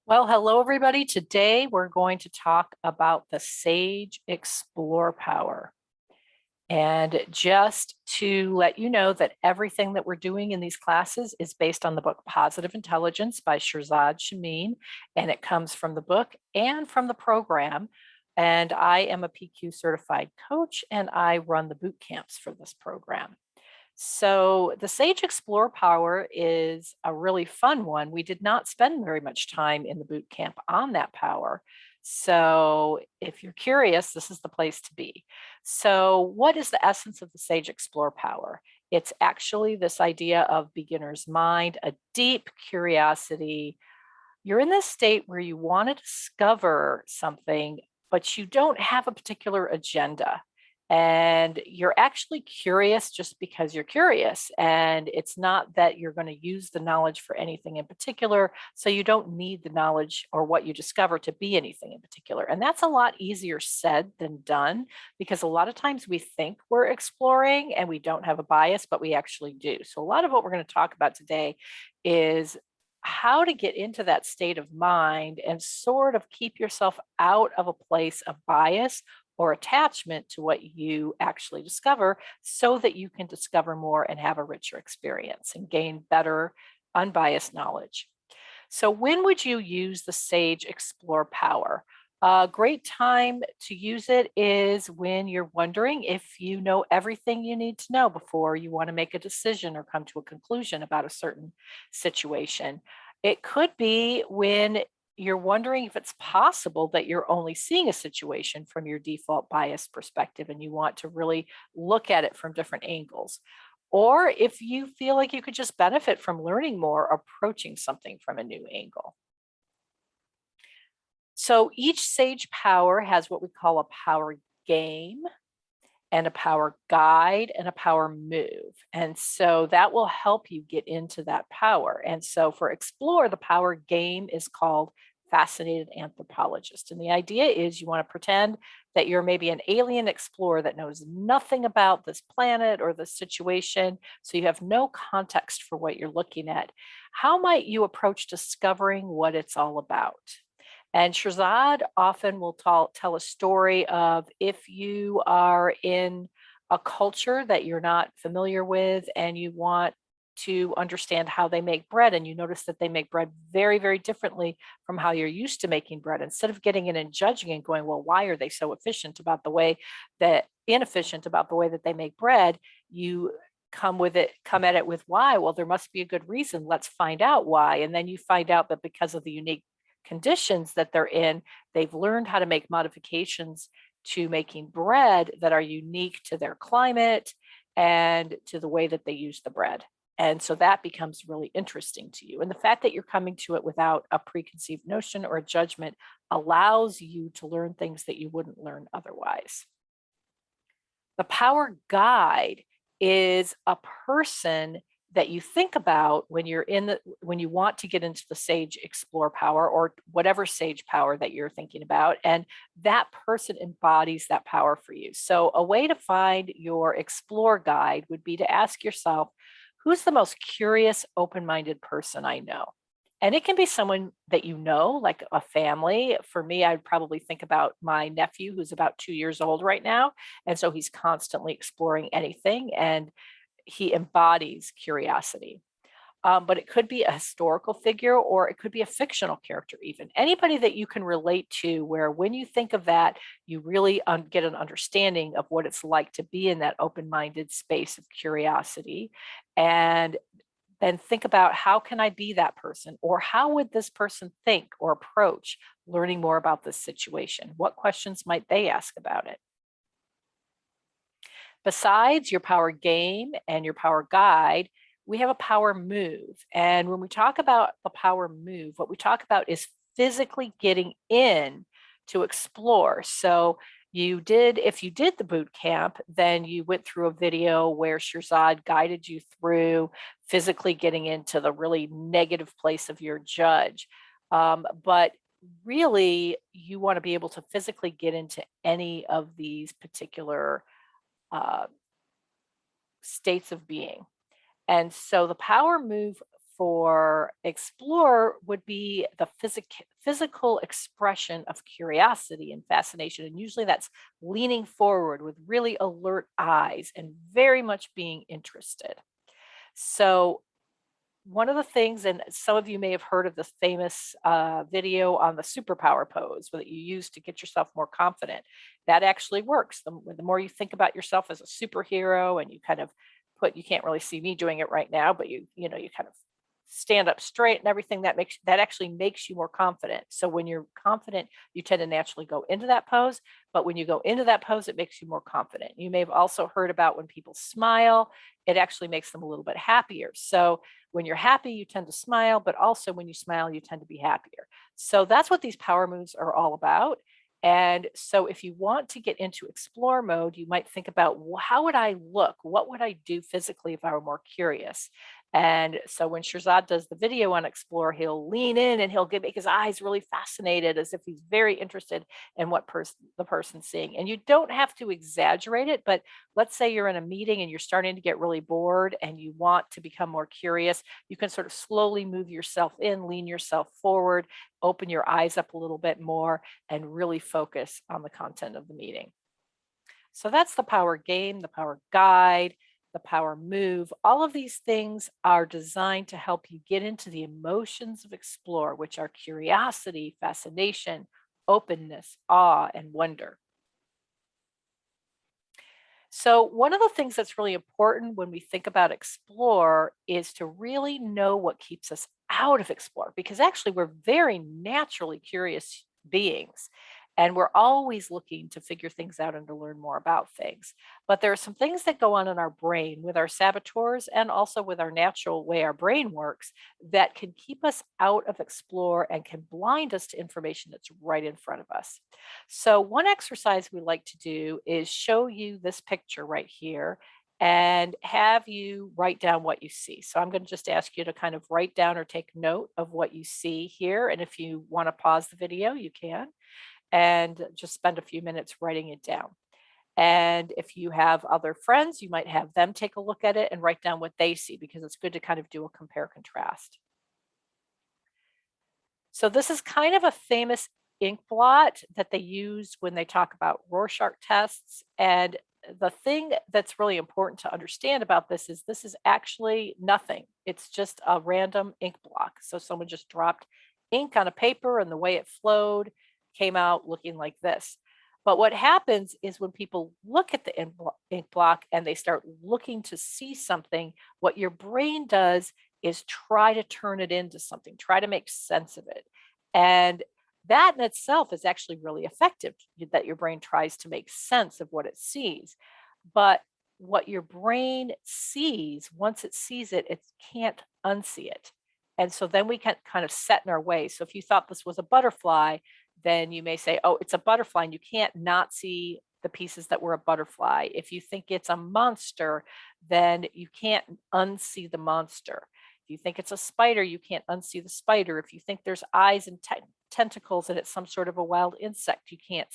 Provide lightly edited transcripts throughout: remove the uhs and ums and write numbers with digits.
Well, hello, everybody. Today we're going to talk about the Sage Explore Power. And just to let you know that everything that we're doing in these classes is based on the book Positive Intelligence by Shirzad Chamine, and it comes from the book and from the program. And I am a PQ certified coach, and I run the boot camps for this program. So the Sage Explore Power is a really fun one. We did not spend very much time in the boot camp on that power. So if you're curious, this is the place to be. So what is the essence of the Sage Explore Power? It's actually this idea of beginner's mind, a deep curiosity. You're in this state where you want to discover something, but you don't have a particular agenda. And you're actually curious just because you're curious. And it's not that you're going to use the knowledge for anything in particular. So you don't need the knowledge or what you discover to be anything in particular. And that's a lot easier said than done, because a lot of times we think we're exploring and we don't have a bias, but we actually do. So a lot of what we're going to talk about today is how to get into that state of mind and sort of keep yourself out of a place of bias or attachment to what you actually discover, so that you can discover more and have a richer experience and gain better unbiased knowledge. So when would you use the Sage Explore Power? A great time to use it is when you're wondering if you know everything you need to know before you want to make a decision or come to a conclusion about a certain situation. It could be when you're wondering if it's possible that you're only seeing a situation from your default bias perspective and you want to really look at it from different angles. Or if you feel like you could just benefit from learning more, approaching something from a new angle. So each Sage power has what we call a power game and a power guide and a power move. And so that will help you get into that power. And so for Explore, the power game is called Fascinated Anthropologist. And the idea is you want to pretend that you're maybe an alien explorer that knows nothing about this planet or this situation. So you have no context for what you're looking at. How might you approach discovering what it's all about? And Shirzad often will tell a story of if you are in a culture that you're not familiar with and you want to understand how they make bread, and you notice that they make bread very, very differently from how you're used to making bread. Instead of getting in and judging and going, well, why are they so inefficient about the way that they make bread? You come at it with why. Well, there must be a good reason. Let's find out why. And then you find out that because of the unique conditions that they're in, they've learned how to make modifications to making bread that are unique to their climate and to the way that they use the bread. And so that becomes really interesting to you. And the fact that you're coming to it without a preconceived notion or a judgment allows you to learn things that you wouldn't learn otherwise. The power guide is a person that you think about when when you want to get into the Sage Explore power or whatever Sage power that you're thinking about, and that person embodies that power for you. So a way to find your Explore guide would be to ask yourself, who's the most curious, open-minded person I know? And it can be someone that you know, like a family. For me, I'd probably think about my nephew, who's about 2 years old right now. And so he's constantly exploring anything, and he embodies curiosity. But it could be a historical figure, or it could be a fictional character, even anybody that you can relate to, where when you think of that, you really get an understanding of what it's like to be in that open-minded space of curiosity. And then think about, how can I be that person? Or how would this person think or approach learning more about this situation? What questions might they ask about it? Besides your power game and your power guide, we have a power move. And when we talk about the power move, what we talk about is physically getting in to explore. So if you did the boot camp, then you went through a video where Shirzad guided you through physically getting into the really negative place of your judge. But really, you want to be able to physically get into any of these particular uh, states of being. And so the power move for explore would be the physical expression of curiosity and fascination. And usually that's leaning forward with really alert eyes and very much being interested. So one of the things, and some of you may have heard of the famous video on the superpower pose that you use to get yourself more confident. That actually works. The more you think about yourself as a superhero, and you kind of you can't really see me doing it right now, but you kind of stand up straight and everything, that actually makes you more confident. So when you're confident, you tend to naturally go into that pose. But when you go into that pose, it makes you more confident. You may have also heard about when people smile, it actually makes them a little bit happier. So when you're happy, you tend to smile, but also when you smile, you tend to be happier. So that's what these power moves are all about. And so if you want to get into explore mode, you might think about, well, how would I look? What would I do physically if I were more curious? And so when Shirzad does the video on explore, he'll lean in and make his eyes really fascinated, as if he's very interested in what the person's seeing. And you don't have to exaggerate it, but let's say you're in a meeting and you're starting to get really bored and you want to become more curious, you can sort of slowly move yourself in, lean yourself forward, open your eyes up a little bit more, and really focus on the content of the meeting. So that's the power game, the power guide, the power move. All of these things are designed to help you get into the emotions of explore, which are curiosity, fascination, openness, awe, and wonder. So one of the things that's really important when we think about explore is to really know what keeps us out of explore, because actually we're very naturally curious beings. And we're always looking to figure things out and to learn more about things. But there are some things that go on in our brain with our saboteurs and also with our natural way our brain works that can keep us out of explore and can blind us to information that's right in front of us. So one exercise we like to do is show you this picture right here and have you write down what you see. So I'm going to just ask you to kind of write down or take note of what you see here. And if you want to pause the video, you can, and just spend a few minutes writing it down. And if you have other friends, you might have them take a look at it and write down what they see, because it's good to kind of do a compare contrast. So this is kind of a famous ink blot that they use when they talk about Rorschach tests. And the thing that's really important to understand about this is actually nothing. It's just a random ink block. So someone just dropped ink on a paper and the way it flowed came out looking like this. But what happens is when people look at the ink block and they start looking to see something, what your brain does is try to turn it into something, try to make sense of it. And that in itself is actually really effective, that your brain tries to make sense of what it sees. But what your brain sees, once it sees it, it can't unsee it. And so then we can kind of set in our way. So if you thought this was a butterfly, then you may say, oh, it's a butterfly, and you can't not see the pieces that were a butterfly. If you think it's a monster, then you can't unsee the monster. If you think it's a spider, you can't unsee the spider. If you think there's eyes and tentacles and it's some sort of a wild insect, you can't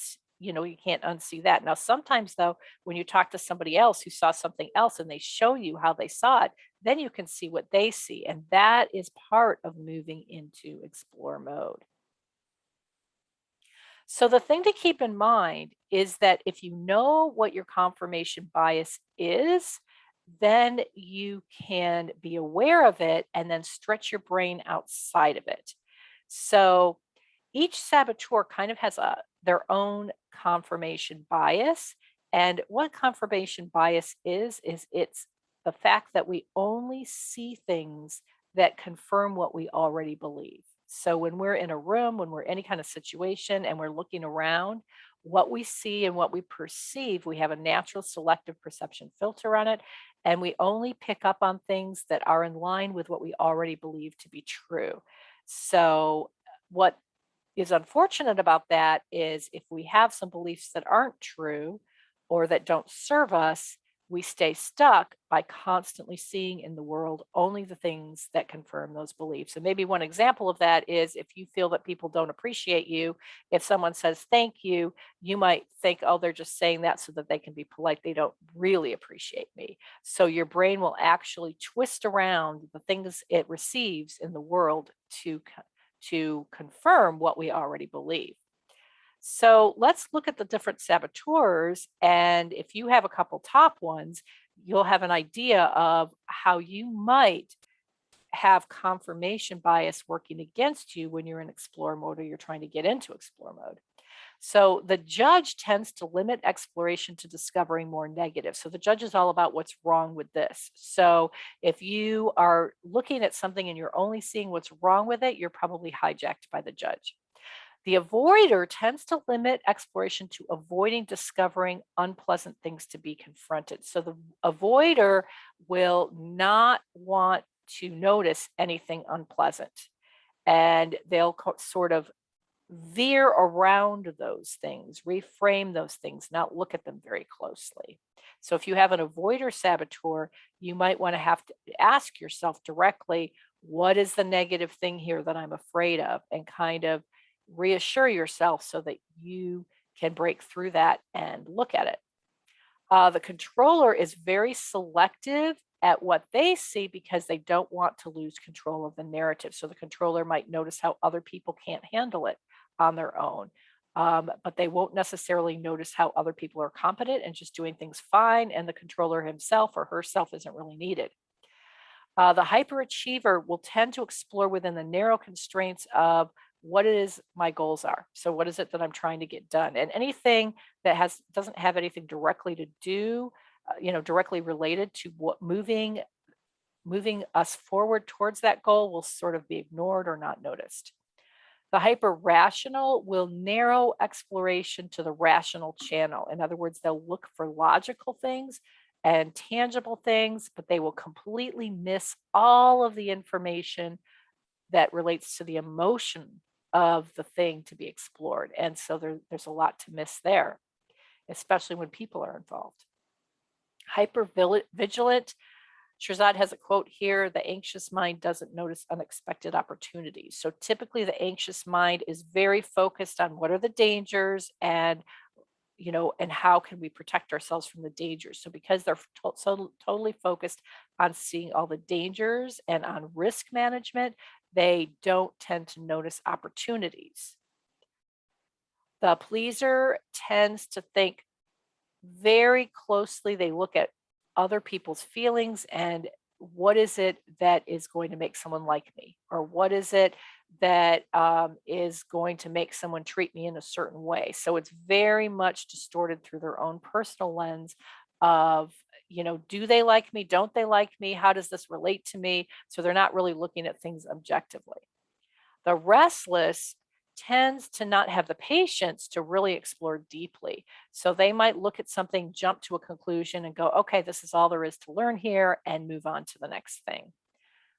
unsee that. Now, sometimes though, when you talk to somebody else who saw something else and they show you how they saw it, then you can see what they see. And that is part of moving into explore mode. So the thing to keep in mind is that if you know what your confirmation bias is, then you can be aware of it and then stretch your brain outside of it. So each saboteur kind of has their own confirmation bias. And what confirmation bias is it's the fact that we only see things that confirm what we already believe. So when we're in a room, when we're in any kind of situation and we're looking around, what we see and what we perceive, we have a natural selective perception filter on it. And we only pick up on things that are in line with what we already believe to be true. So what is unfortunate about that is if we have some beliefs that aren't true or that don't serve us, We stay stuck by constantly seeing in the world only the things that confirm those beliefs. And maybe one example of that is if you feel that people don't appreciate you, if someone says thank you, you might think, oh, they're just saying that so that they can be polite. They don't really appreciate me. So your brain will actually twist around the things it receives in the world to confirm what we already believe. So let's look at the different saboteurs. And if you have a couple top ones, you'll have an idea of how you might have confirmation bias working against you when you're in explore mode or you're trying to get into explore mode. So the judge tends to limit exploration to discovering more negative. So the judge is all about what's wrong with this. So if you are looking at something and you're only seeing what's wrong with it, you're probably hijacked by the judge. The avoider tends to limit exploration to avoiding discovering unpleasant things to be confronted. So the avoider will not want to notice anything unpleasant, and they'll sort of veer around those things, reframe those things, not look at them very closely. So if you have an avoider saboteur, you might want to have to ask yourself directly, what is the negative thing here that I'm afraid of? And kind of reassure yourself so that you can break through that and look at it. The controller is very selective at what they see because they don't want to lose control of the narrative. So the controller might notice how other people can't handle it on their own, but they won't necessarily notice how other people are competent and just doing things fine, and the controller himself or herself isn't really needed. The hyperachiever will tend to explore within the narrow constraints of what it is my goals are. So what is it that I'm trying to get done? And anything that doesn't have anything directly to do, directly related to what moving us forward towards that goal will sort of be ignored or not noticed. The hyper rational will narrow exploration to the rational channel. In other words, they'll look for logical things and tangible things, but they will completely miss all of the information that relates to the emotion of the thing to be explored. And so there's a lot to miss there, especially when people are involved. Hyper vigilant. Shirzad has a quote here, the anxious mind doesn't notice unexpected opportunities. So typically the anxious mind is very focused on what are the dangers and how can we protect ourselves from the dangers. So because they're so totally focused on seeing all the dangers and on risk management, they don't tend to notice opportunities. The pleaser tends to think very closely. They look at other people's feelings and what is it that is going to make someone like me, or what is it that is going to make someone treat me in a certain way. So it's very much distorted through their own personal lens of, do they like me? Don't they like me? How does this relate to me? So they're not really looking at things objectively. The restless tends to not have the patience to really explore deeply. So they might look at something, jump to a conclusion, and go, okay, this is all there is to learn here, and move on to the next thing.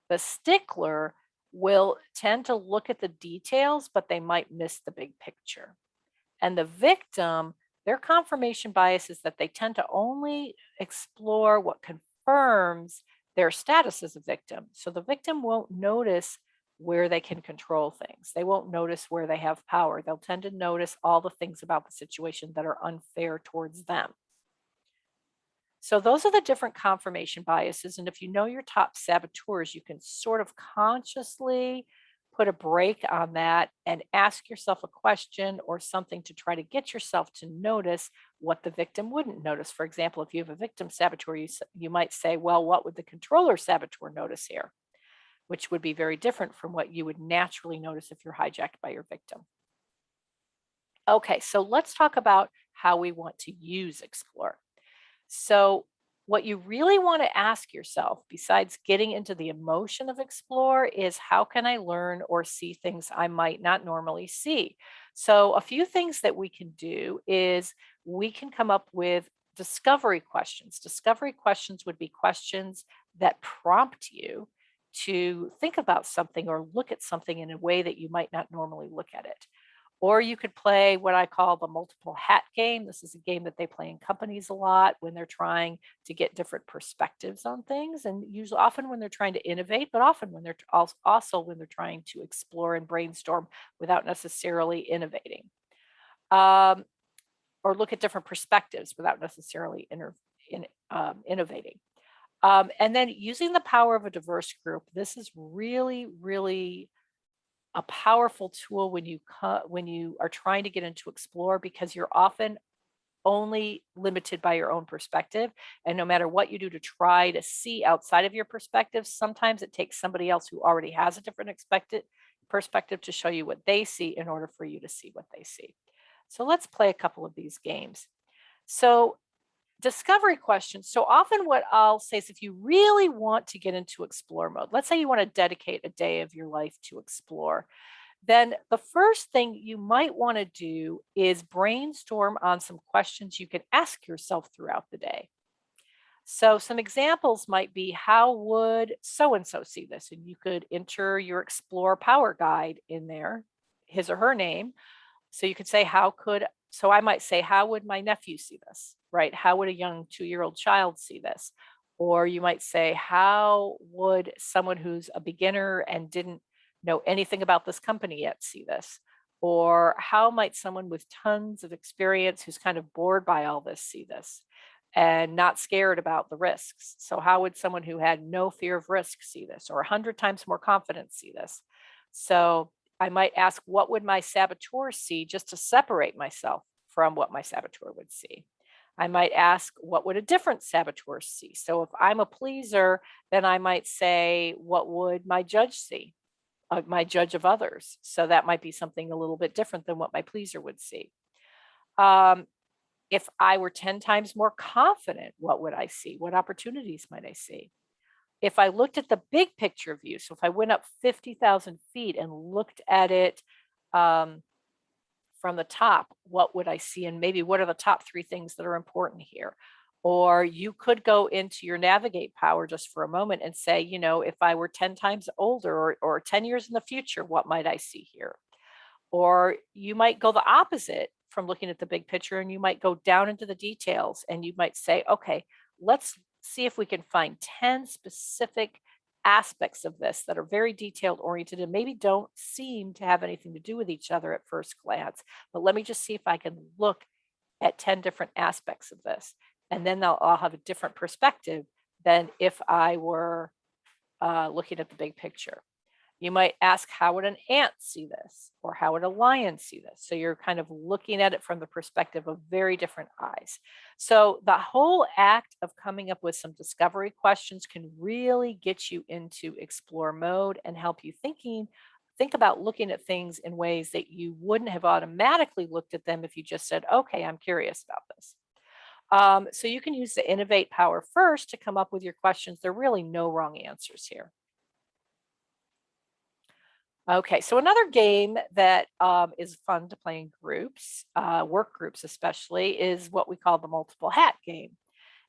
The stickler will tend to look at the details, but they might miss the big picture. And the victim, their confirmation bias is that they tend to only explore what confirms their status as a victim. So the victim won't notice where they can control things. They won't notice where they have power. They'll tend to notice all the things about the situation that are unfair towards them. So those are the different confirmation biases. And if you know your top saboteurs, you can sort of consciously put a brake on that and ask yourself a question or something to try to get yourself to notice what the victim wouldn't notice. For example, if you have a victim saboteur, you might say, well, what would the controller saboteur notice here? Which would be very different from what you would naturally notice if you're hijacked by your victim. Okay, so let's talk about how we want to use Explore. So what you really want to ask yourself, besides getting into the emotion of Explore, is how can I learn or see things I might not normally see? So a few things that we can do is we can come up with discovery questions. Discovery questions would be questions that prompt you to think about something or look at something in a way that you might not normally look at it. Or you could play what I call the multiple hat game. This is a game that they play in companies a lot when they're trying to get different perspectives on things, and usually often when they're trying to innovate, but often when they're also when they're trying to explore and brainstorm without necessarily innovating. Um, or look at different perspectives without necessarily innovating. And then using the power of a diverse group. This is really, really a powerful tool when when you are trying to get into explore, because you're often only limited by your own perspective, and no matter what you do to try to see outside of your perspective, sometimes it takes somebody else who already has a different expected perspective to show you what they see in order for you to see what they see. So let's play a couple of these games. So discovery questions. So often what I'll say is, if you really want to get into explore mode, let's say you want to dedicate a day of your life to explore, then the first thing you might want to do is brainstorm on some questions you can ask yourself throughout the day. So some examples might be, how would so-and-so see this? And you could enter your explore power guide in there, his or her name. So you could say, so I might say, how would my nephew see this, right? How would a young 2-year-old child see this? Or you might say, how would someone who's a beginner and didn't know anything about this company yet see this? Or how might someone with tons of experience who's kind of bored by all this see this and not scared about the risks? So how would someone who had no fear of risk see this, or 100 times more confidence see this? So I might ask, what would my saboteur see, just to separate myself from what my saboteur would see? I might ask, what would a different saboteur see? So if I'm a pleaser, then I might say, what would my judge see? My judge of others. So that might be something a little bit different than what my pleaser would see. If I were 10 times more confident, what would I see? What opportunities might I see? If I looked at the big picture view, so if I went up 50,000 feet and looked at it from the top, what would I see? And maybe what are the top 3 things that are important here? Or you could go into your navigate power just for a moment and say, if I were 10 times older, or 10 years in the future, what might I see here? Or you might go the opposite from looking at the big picture, and you might go down into the details, and you might say, okay, let's see if we can find 10 specific aspects of this that are very detailed oriented and maybe don't seem to have anything to do with each other at first glance. But let me just see if I can look at 10 different aspects of this. And then I'll have a different perspective than if I were looking at the big picture. You might ask, how would an ant see this? Or how would a lion see this? So you're kind of looking at it from the perspective of very different eyes. So the whole act of coming up with some discovery questions can really get you into explore mode and help you think about looking at things in ways that you wouldn't have automatically looked at them if you just said, okay, I'm curious about this. So you can use the innovate power first to come up with your questions. There are really no wrong answers here. Okay, so another game that is fun to play in groups, work groups especially, is what we call the multiple hat game.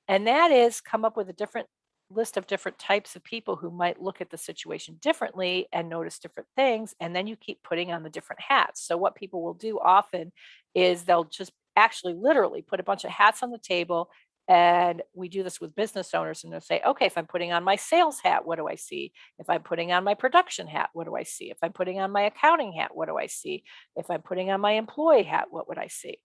And that is, come up with a different list of different types of people who might look at the situation differently and notice different things. And then you keep putting on the different hats. So what people will do often is they'll just actually literally put a bunch of hats on the table. And we do this with business owners, and they'll say, okay, if I'm putting on my sales hat, what do I see? If I'm putting on my production hat, what do I see? If I'm putting on my accounting hat, what do I see? If I'm putting on my employee hat, what would I see?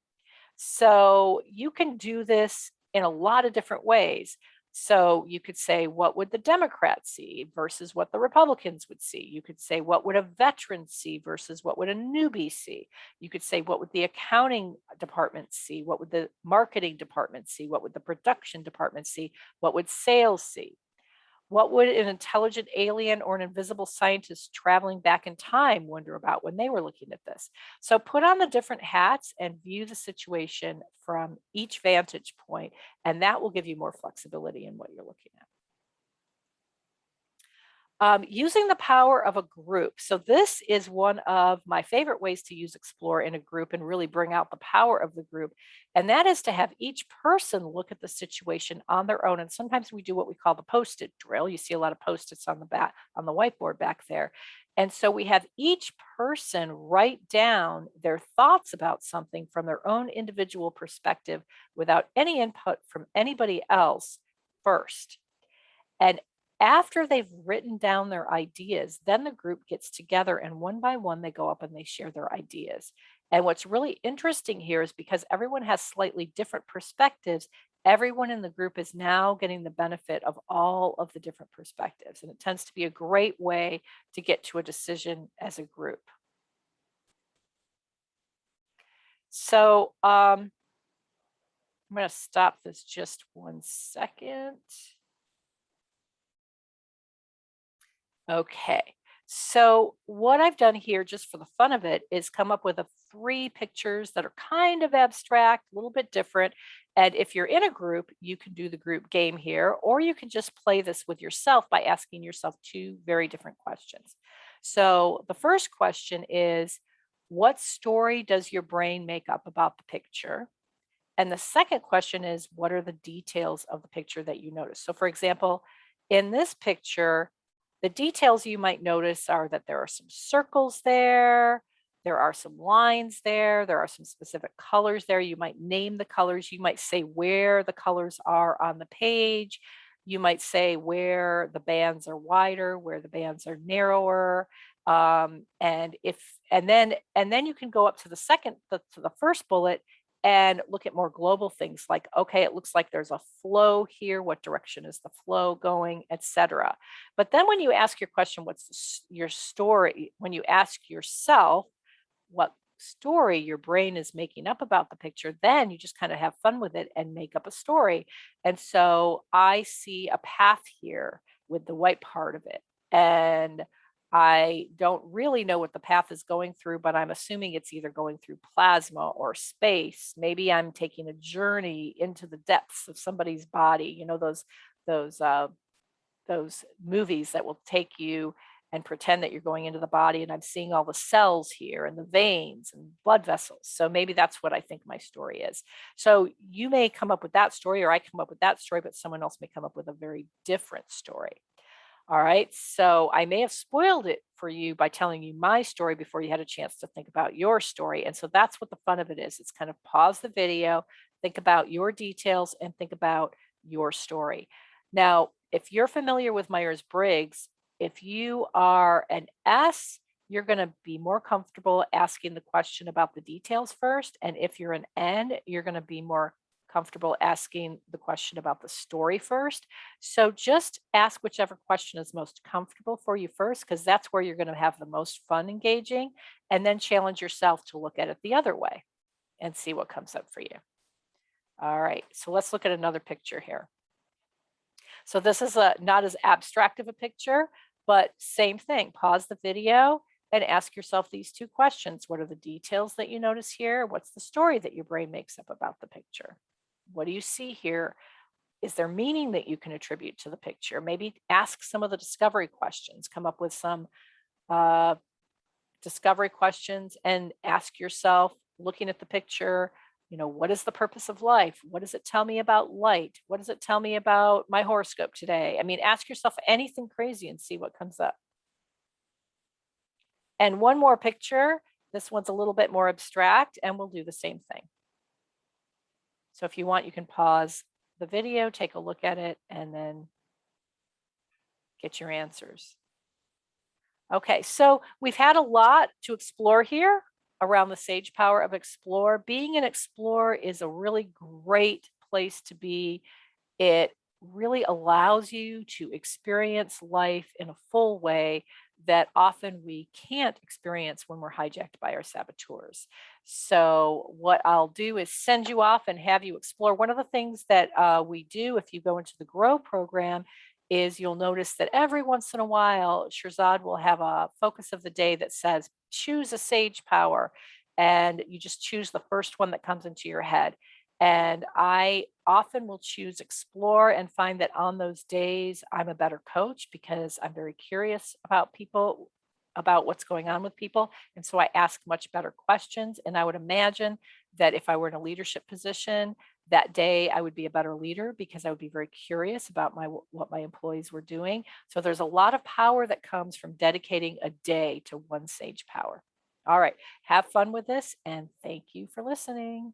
So you can do this in a lot of different ways. So you could say, what would the Democrats see versus what the Republicans would see? You could say, what would a veteran see versus what would a newbie see? You could say, what would the accounting department see? What would the marketing department see? What would the production department see? What would sales see? What would an intelligent alien or an invisible scientist traveling back in time wonder about when they were looking at this? So put on the different hats and view the situation from each vantage point, and that will give you more flexibility in what you're looking at. Using the power of a group. So this is one of my favorite ways to use explore in a group and really bring out the power of the group. And that is to have each person look at the situation on their own. And sometimes we do what we call the post-it drill. You see a lot of post-its on the whiteboard back there. And so we have each person write down their thoughts about something from their own individual perspective without any input from anybody else first. And after they've written down their ideas, then the group gets together and one by one they go up and they share their ideas. And what's really interesting here is because everyone has slightly different perspectives, everyone in the group is now getting the benefit of all of the different perspectives. And it tends to be a great way to get to a decision as a group. So I'm going to stop this just 1 second. Okay, so what I've done here, just for the fun of it, is come up with 3 pictures that are kind of abstract, a little bit different. And if you're in a group, you can do the group game here, or you can just play this with yourself by asking yourself 2 very different questions. So the first question is, what story does your brain make up about the picture? And the second question is, what are the details of the picture that you notice? So for example, in this picture, the details you might notice are that there are some circles there are some lines there are some specific colors there. You might name the colors. You might say where the colors are on the page. You might say where the bands are wider, where the bands are narrower. And then you can go up to the first bullet and look at more global things like, okay, it looks like there's a flow here. What direction is the flow going, etc. But then when you ask your question, your story? When you ask yourself what story your brain is making up about the picture, then you just kind of have fun with it and make up a story. And so I see a path here with the white part of it. And I don't really know what the path is going through, but I'm assuming it's either going through plasma or space. Maybe I'm taking a journey into the depths of somebody's body. You know, those movies that will take you and pretend that you're going into the body, and I'm seeing all the cells here and the veins and blood vessels. So maybe that's what I think my story is. So you may come up with that story, or I come up with that story, but someone else may come up with a very different story. All right. So I may have spoiled it for you by telling you my story before you had a chance to think about your story. And so that's what the fun of it is. It's kind of pause the video, think about your details, and think about your story. Now, if you're familiar with Myers-Briggs, if you are an S, you're going to be more comfortable asking the question about the details first. And if you're an N, you're going to be more comfortable asking the question about the story first. So just ask whichever question is most comfortable for you first, because that's where you're going to have the most fun engaging, and then challenge yourself to look at it the other way and see what comes up for you. All right, so let's look at another picture here. So this is not as abstract of a picture, but same thing. Pause the video and ask yourself these 2 questions. What are the details that you notice here? What's the story that your brain makes up about the picture? What do you see here? Is there meaning that you can attribute to the picture? Maybe ask some of the discovery questions, come up with some discovery questions and ask yourself, looking at the picture, you know, what is the purpose of life? What does it tell me about light? What does it tell me about my horoscope today? I mean, ask yourself anything crazy and see what comes up. And one more picture. This one's a little bit more abstract, and we'll do the same thing. So if you want, you can pause the video, take a look at it, and then get your answers. Okay, so we've had a lot to explore here around the sage power of explore. Being an explorer is a really great place to be. It really allows you to experience life in a full way that often we can't experience when we're hijacked by our saboteurs. So what I'll do is send you off and have you explore. One of the things that we do if you go into the GROW program is you'll notice that every once in a while, Shirzad will have a focus of the day that says, choose a sage power. And you just choose the first one that comes into your head. And I often will choose explore and find that on those days, I'm a better coach because I'm very curious about people, about what's going on with people. And so I ask much better questions. And I would imagine that if I were in a leadership position, That day, I would be a better leader because I would be very curious about what my employees were doing. So there's a lot of power that comes from dedicating a day to one sage power. All right, have fun with this, and thank you for listening.